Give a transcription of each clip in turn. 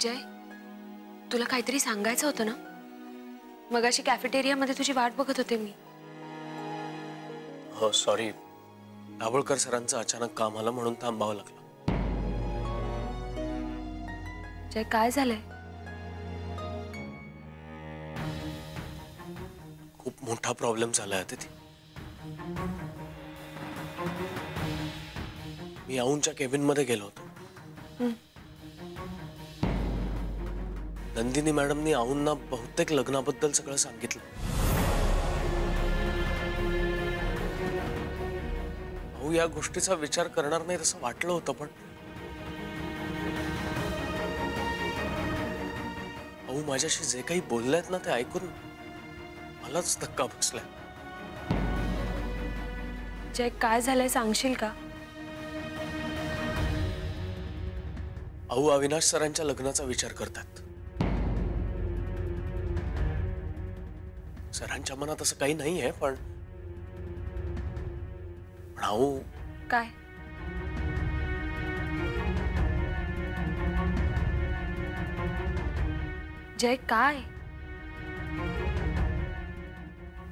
जय, तुला काहीतरी सांगायचं होतं ना? मगाशी कॅफेटेरियामध्ये तुझी वाट बघत होते मी. हो सॉरी, दाभोळकर सरांचं अचानक काम आलं म्हणून थांबावं लागलं. जय, काय झालंय? खूप मोठा प्रॉब्लेम झालाय तिथे. मी औंधच्या केबिन मध्ये गेलो होतो. नंदिनी मॅडमनी औंधना बहुतेक लग्नाबद्दल सगळं सांगितलं. औ या गोष्टीचा विचार करणार नाही असं वाटलं होतं, पण औ माझ्याशी जे काही बोललेत ना ते ऐकून मलाच धक्का बसलाय. जय, काय झालंय सांगशील का? औ अविनाश सरांच्या लग्नाचा विचार करतात. सरांच्या मनात असं काही नाहीये, पण औ काय? जय, काय?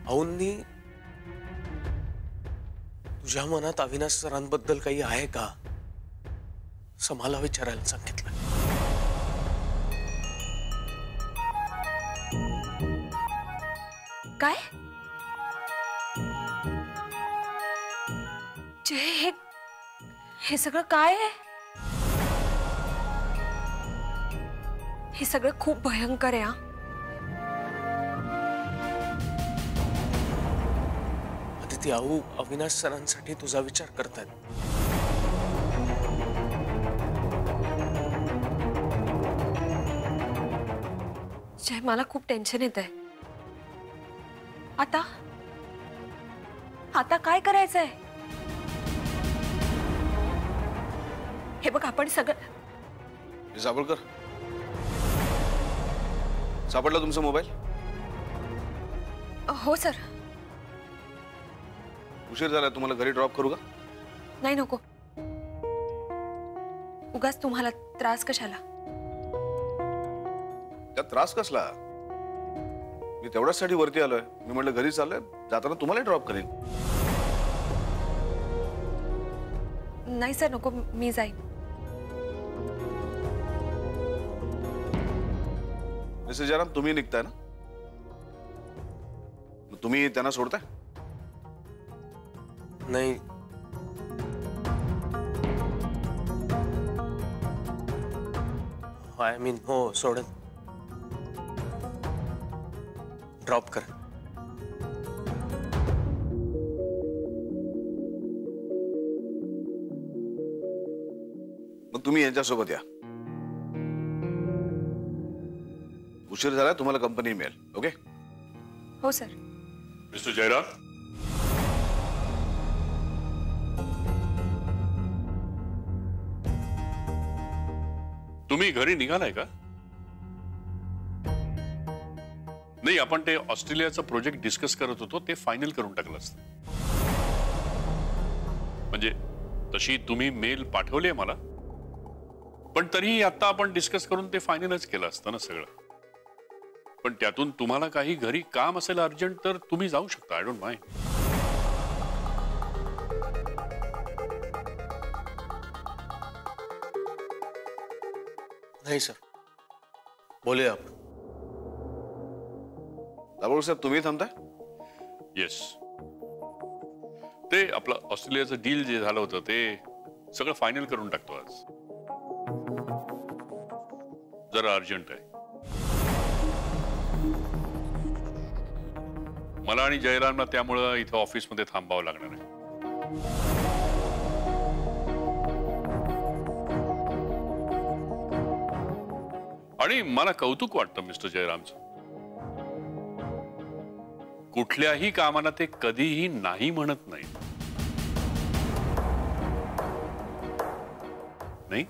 औंनी तुझ्या मनात अविनाश सरांबद्दल काही आहे का असं मला विचारायला सांगितलं. काय? जय, हे सगळं काय आहे? हे सगळं खूप भयंकर आहे. अदिती, औ अविनाश सरांसाठी तुझा विचार करतायत. जय, मला खूप टेन्शन येत आहे. आता आता काय करायचंय? हे बघ, आपण सगळं. दाभोळकर, सापडला तुमचा मोबाईल? हो सर. उशीर झाला, तुम्हाला घरी ड्रॉप करू का? नाही, नको. उगाच तुम्हाला त्रास कशाला? त्या त्रास कसला? मी तेवढ्यासाठी वरती आलोय. मी म्हटलं घरी चाललोय, जाताना तुम्हाला ड्रॉप करेन. नाही सर, नको, मी जाईन. मिसेस जयराम, तुम्ही निघताय ना? तुम्ही त्यांना सोडताय? नाही, आय मीन हो, सोडेल. ड्रॉप कर. मग तुम्ही यांच्यासोबत या. उशीर झाला, तुम्हाला कंपनी मिळेल. ओके? हो सर. मिस्टर जयराम, तुम्ही घरी निघालाय का? नाही, आपण ते ऑस्ट्रेलियाचा प्रोजेक्ट डिस्कस करत होतो, ते फायनल करून टाकलं असतं. म्हणजे तशी तुम्ही मेल पाठवली मला, पण तरीही आता आपण डिस्कस करून ते फायनलच केलं असतं ना सगळं. पण त्यातून तुम्हाला काही घरी काम असेल अर्जंट तर तुम्ही जाऊ शकता. I don't mind. नाही सर, बोलूया आपण. दाभोळकर साहेब, तुम्ही थांबताय? येस. ते आपलं ऑस्ट्रेलियाचं डील जे झालं होतं ते सगळं फायनल करून टाकतो आज. जरा अर्जंट आहे. मला आणि जयरामला त्यामुळं इथं ऑफिसमध्ये थांबावं लागणार आहे. आणि मला कौतुक वाटतं मिस्टर जयरामचं. कुठल्याही कामाला ते कधीही नाही म्हणत नाही. नाही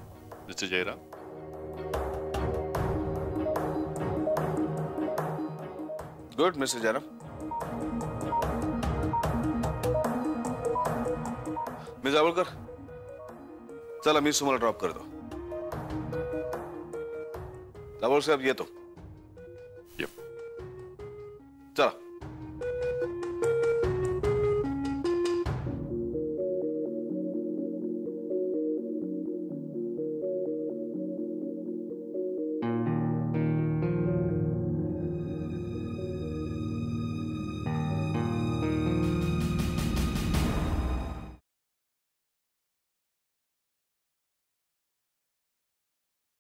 mister Jairam? Good mister Jairam. Miss Dabholkar, चला मी तुम्हाला ड्रॉप करतो. जावळ साहेब येतो.